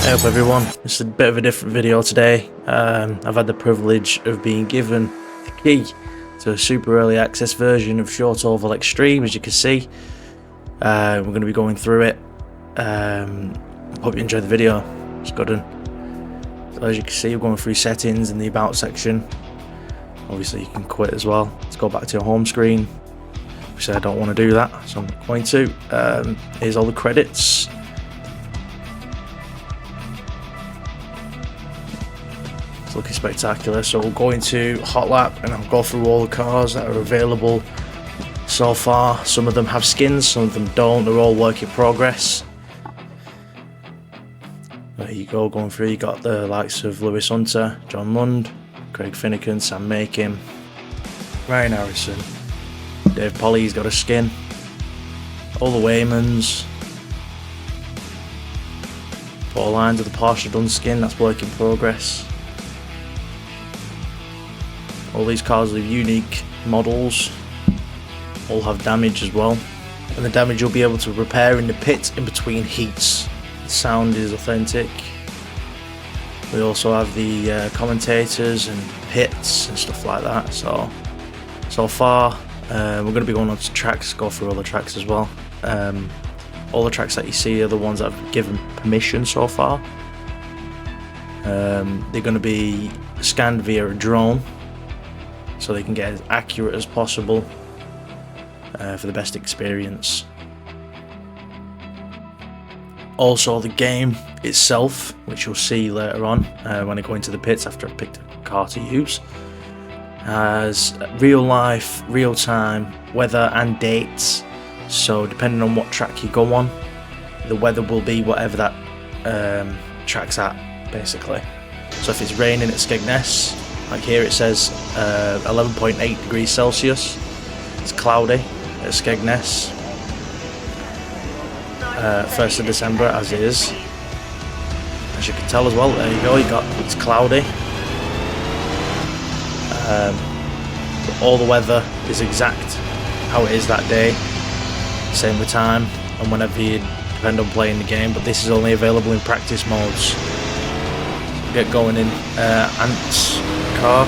Hey up everyone, it's a bit of a different video today. I've had the privilege of being given the key to a super early access version of Short Oval Extreme, as you can see. We're going to be going through it. Hope you enjoy the video. It's good. So as you can see, we're going through settings in the about section. Obviously you can quit as well. Let's go back to your home screen. Obviously I don't want to do that, so I'm not going to. Here's all the credits. Looking spectacular. So we'll go into Hot Lap and I'll go through all the cars that are available so far. Some of them have skins, some of them don't. They're all work in progress. There you go, going through. You got the likes of Lewis Hunter, John Lund, Craig Finnegan, Sam Makin, Ryan Harrison, Dave Polly's got a skin, all the Waymans, Paul Lines of the Porsche done skin, that's work in progress. All these cars are unique models, all have damage as well, and the damage you'll be able to repair in the pit in between heats. The sound is authentic. We also have the commentators and pits and stuff like that. So far we're going to be going on to tracks, go through all the tracks as well. All the tracks that you see are the ones that I've given permission so far. They're going to be scanned via a drone, so they can get as accurate as possible for the best experience. Also the game itself, which you'll see later on when I go into the pits after I've picked a car to use, has real life, real time weather and dates. So depending on what track you go on, the weather will be whatever that track's at, basically. So if it's raining at Skegness, like here it says 11.8 degrees Celsius. It's cloudy at Skegness. 1st of December as is. As you can tell as well, there you go, it's cloudy. But all the weather is exact how it is that day. Same with time and whenever you depend on playing the game, but this is only available in practice modes. Get going in Ant's car.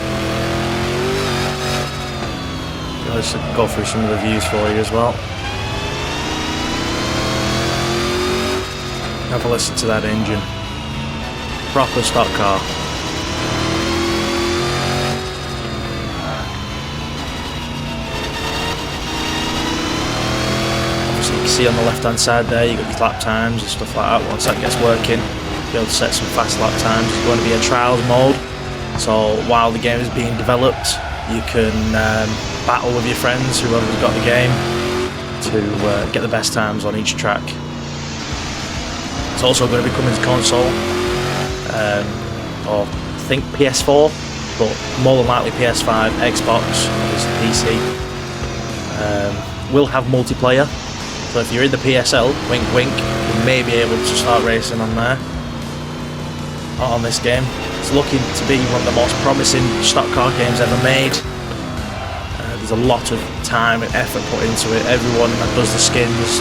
Let's go through some of the views for you as well. Have a listen to that engine. Proper stock car. Obviously you can see on the left hand side there, you've got your lap times and stuff like that. Once that gets working, be able to set some fast lap times. It's going to be a trials mode, so while the game is being developed, you can battle with your friends, whoever's got the game, to get the best times on each track. It's also going to be coming to console, or I think PS4, but more than likely PS5, Xbox, obviously PC. Will have multiplayer, so if you're in the p.s.l, wink wink, you may be able to start racing on there. On this game. It's looking to be one of the most promising stock car games ever made. There's a lot of time and effort put into it. Everyone that does the skins,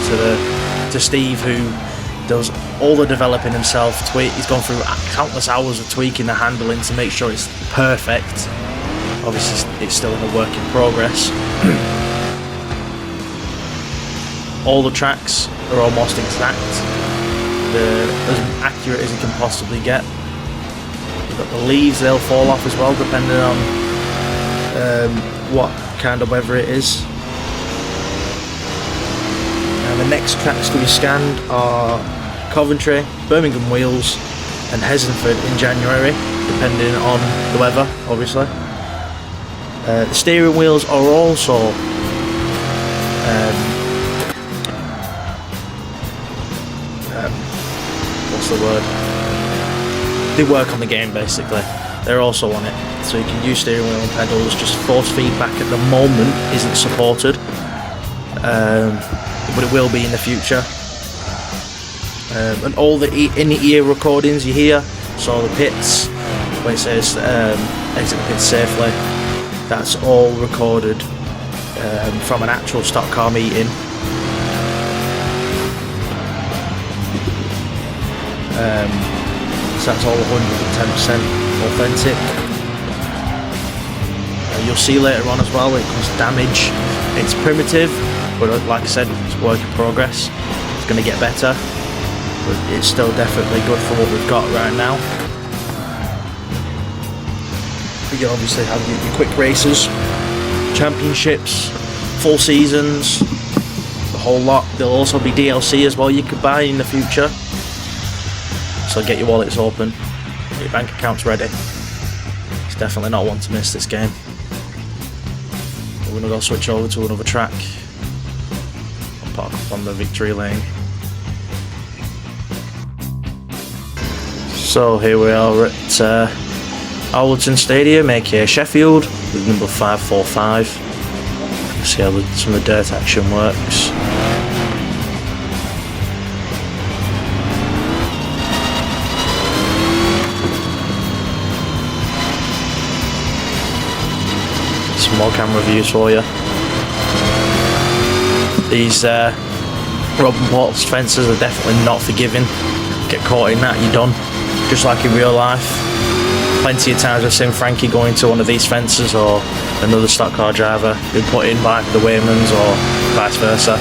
to Steve, who does all the developing himself. He's gone through countless hours of tweaking the handling to make sure it's perfect. Obviously it's still in a work in progress. All the tracks are almost exact. They're as accurate as you can possibly get. You've got the leaves, they'll fall off as well depending on what kind of weather it is. And the next tracks to be scanned are Coventry, Birmingham Wheels and Hessenford in January, depending on the weather, obviously. The steering wheels are also what's the word? They work on the game basically. They're also on it, so you can use steering wheel and pedals. Just force feedback at the moment isn't supported, but it will be in the future. And all the in-ear recordings you hear, so the pits, where it says exit the pits safely, that's all recorded from an actual stock car meeting. that's all 110% authentic. You'll see later on as well when it comes to damage, it's primitive, but like I said, it's work in progress. It's going to get better, but it's still definitely good for what we've got right now. You obviously have your quick races, championships, full seasons, the whole lot. There'll also be DLC as well you could buy in the future. So get your wallets open, get your bank accounts ready. It's definitely not one to miss, this game. We're going to go switch over to another track. I'll park up on the victory lane. So here we are at Audionautix Stadium, aka Sheffield, with number 545. See how some of the dirt action works. Some more camera views for you. These Robin Port's fences are definitely not forgiving. Get caught in that, you're done. Just like in real life. Plenty of times I've seen Frankie go into one of these fences, or another stock car driver been put in by the Waymans, or vice versa.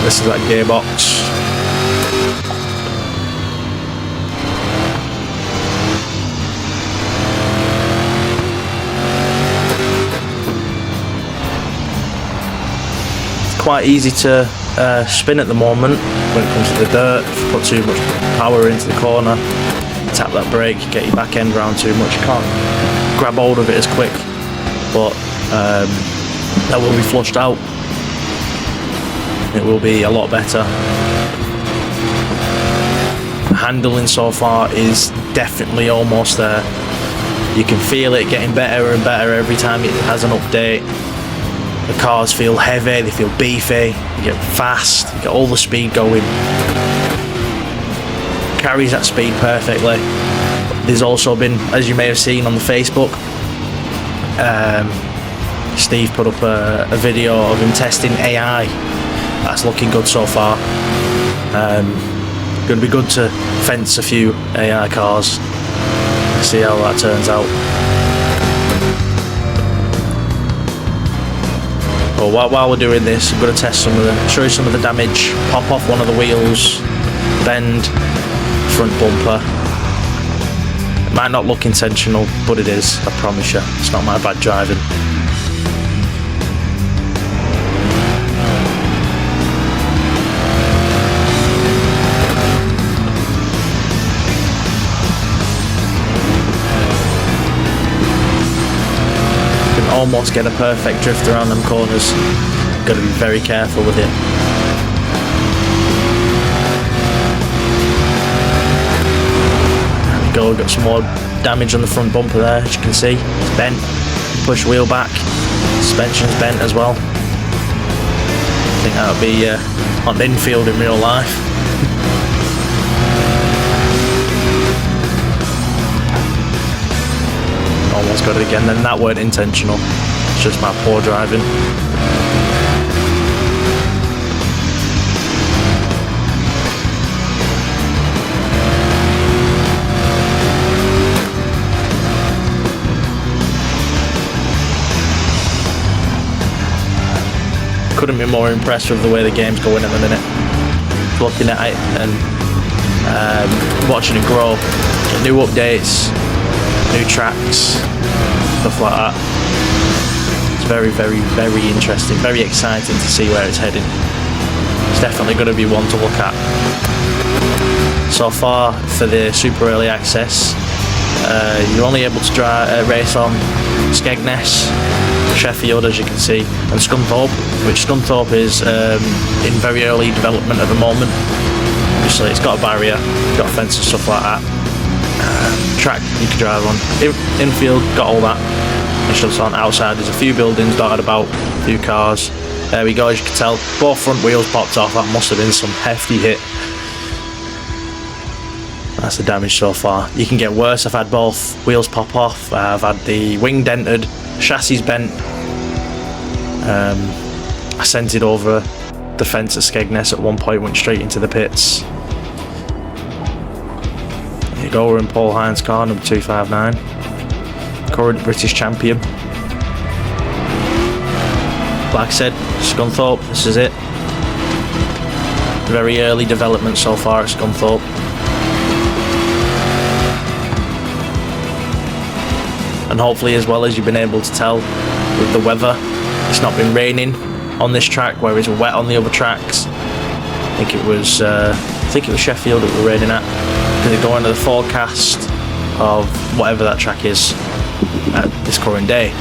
This is that gearbox. It's quite easy to spin at the moment when it comes to the dirt. If you put too much power into the corner, tap that brake, get your back end round too much, you can't grab hold of it as quick, but that will be flushed out. It will be a lot better. Handling so far is definitely almost there. You can feel it getting better and better every time it has an update. The cars feel heavy, they feel beefy, you get fast, you get all the speed going. Carries that speed perfectly. There's also been, as you may have seen on the Facebook, Steve put up a video of him testing AI. That's looking good so far. Going to be good to fence a few AI cars, see how that turns out. But while we're doing this, I'm going to test show you some of the damage. Pop off one of the wheels, bend front bumper. It might not look intentional, but it is, I promise you. It's not my bad driving. Almost get a perfect drift around them corners. Got to be very careful with it. There we go, got some more damage on the front bumper there, as you can see. It's bent. Push wheel back. Suspension's bent as well. I think that would be on the infield in real life. Almost got it again, then that weren't intentional, it's just my poor driving. Couldn't be more impressed with the way the game's going at the minute. Looking at it and watching it grow, new updates, new tracks, stuff like that. It's very, very, very interesting, very exciting to see where it's heading. It's definitely going to be one to look at. So far for the super early access, you're only able to race on Skegness, Sheffield, as you can see, and Scunthorpe, which Scunthorpe is in very early development at the moment. Obviously it's got a barrier, got a fence and stuff like that. Track you can drive on. Infield, got all that. It's just on outside, there's a few buildings dotted about, a few cars. There we go, as you can tell, both front wheels popped off. That must have been some hefty hit. That's the damage so far. You can get worse. I've had both wheels pop off, I've had the wing dented, chassis bent. I sent it over the fence at Skegness at one point, went straight into the pits. There you go, we're in Paul Hines' car, number 259. Current British champion. Like I said, Scunthorpe, this is it. Very early development so far at Scunthorpe. And hopefully, as well as you've been able to tell with the weather, it's not been raining on this track where it's wet on the other tracks. I think it was Sheffield that we're raining at, because they go into the forecast of whatever that track is at this current day.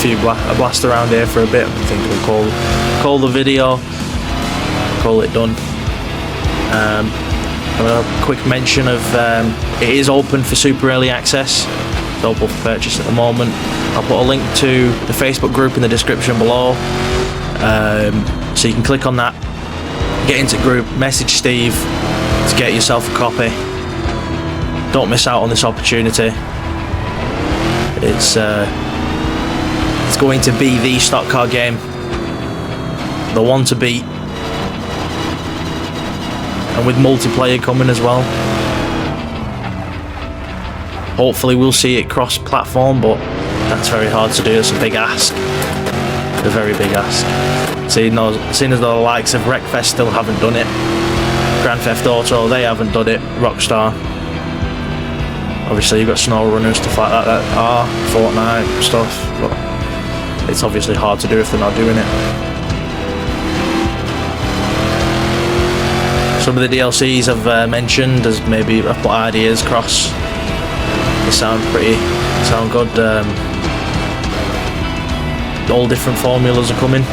A blast around here for a bit. I think we'll call the video, call it done. A quick mention of it is open for super early access. It's open for purchase at the moment. I'll put a link to the Facebook group in the description below, so you can click on that, get into the group, message Steve to get yourself a copy. Don't miss out on this opportunity. It's going to be the stock car game, the one to beat, and with multiplayer coming as well. Hopefully we'll see it cross-platform, but that's very hard to do. It's a big ask, a very big ask. Seeing as though the likes of Wreckfest still haven't done it, Grand Theft Auto, they haven't done it, Rockstar. Obviously you've got SnowRunner, stuff like that are Fortnite stuff, but it's obviously hard to do if they're not doing it. Some of the DLCs I've mentioned as maybe I've put ideas across. They sound good. All different formulas are coming.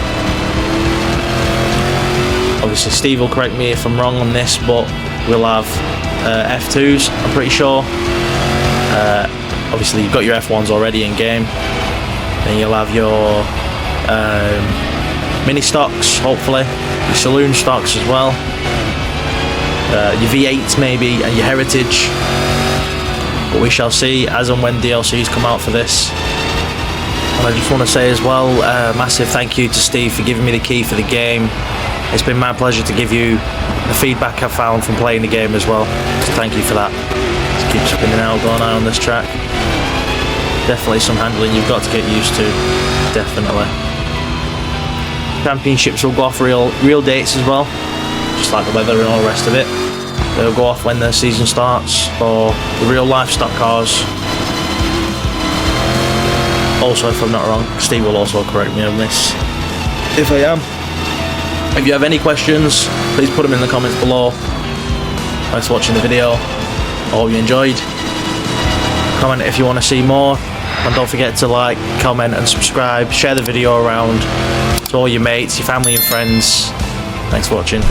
Obviously Steve will correct me if I'm wrong on this, but we'll have F2s, I'm pretty sure. Obviously you've got your F1s already in game. Then you'll have your mini stocks, hopefully, your saloon stocks as well, your V8s maybe, and your heritage. But we shall see as and when DLCs come out for this. And I just want to say as well, massive thank you to Steve for giving me the key for the game. It's been my pleasure to give you the feedback I've found from playing the game as well. So thank you for that. Just keep spinning out, don't I, on this track. Definitely some handling you've got to get used to, definitely. Championships will go off real dates as well, just like the weather and all the rest of it. They'll go off when the season starts for the real life stock cars. Also, if I'm not wrong, Steve will also correct me on this if I am. If you have any questions, please put them in the comments below. Thanks for watching the video. I hope you enjoyed. Comment if you want to see more. And don't forget to like, comment and subscribe. Share the video around to all your mates, your family and friends. Thanks for watching.